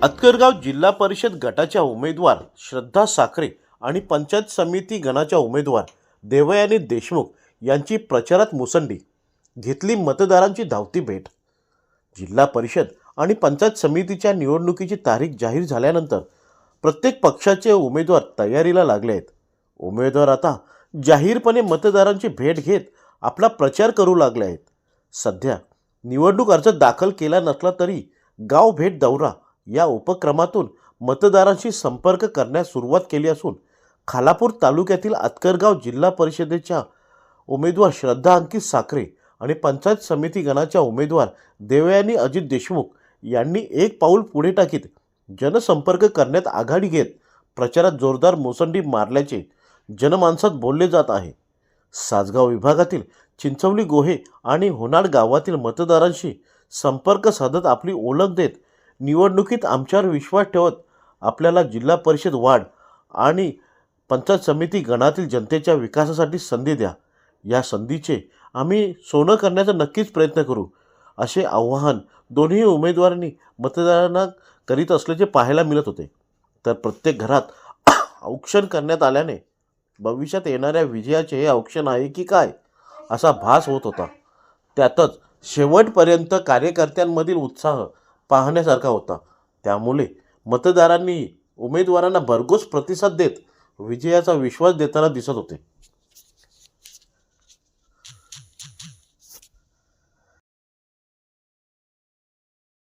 अतकरगाव जिल्हा परिषद गटाच्या उमेदवार श्रद्धा साखरे आणि पंचायत समिती गणाच्या उमेदवार देवयानी देशमुख यांची प्रचारात मुसंडी, घेतली मतदारांची धावती भेट। जिल्हा परिषद आणि पंचायत समितीच्या निवडणुकीची तारीख जाहीर झाल्यानंतर प्रत्येक पक्षाचे उमेदवार तयारीला लागले आहेत। उमेदवार आता जाहीरपणे मतदारांची भेट घेत आपला प्रचार करू लागले आहेत। सध्या निवडणूक अर्ज दाखल केला नसला तरी गाव भेट दौरा या उपक्रमातून मतदारांशी संपर्क करण्यास सुरुवात केली असून खालापूर तालुक्यातील अतकरगाव जिल्हा परिषदेच्या उमेदवार श्रद्धा अंकित साखरे आणि पंचायत समिती गणाच्या उमेदवार देवयानी अजित देशमुख यांनी एक पाऊल पुढे टाकीत जनसंपर्क करण्यात आघाडी घेत प्रचारात जोरदार मुसंडी मारल्याचे जनमानसात बोलले जात आहे। सासगाव विभागातील चिंचवली गोहे आणि होनाड गावातील मतदारांशी संपर्क साधत आपली ओळख देत निवडणुकीत आमच्यावर विश्वास ठेवत आपल्याला जिल्हा परिषद वार्ड आणि पंचायत समिती गणातील जनतेच्या विकासासाठी संधी द्या, या संधीचे आम्ही सोनं करण्याचा नक्कीच प्रयत्न करू, असे आवाहन दोन्ही उमेदवारांनी मतदारांना करीत असल्याचे पाहायला मिळत होते। तर प्रत्येक घरात औक्षण करण्यात आल्याने भविष्यात येणाऱ्या विजयाचे हे औक्षण आहे की काय असा भास होत होता। त्यातच शेवटपर्यंत कार्यकर्त्यांमधील उत्साह पाहण्यासारखा होता। त्यामुळे मतदारांनी उमेदवारांना भरघोस प्रतिसाद देत विजयाचा विश्वास देताना दिसत होते।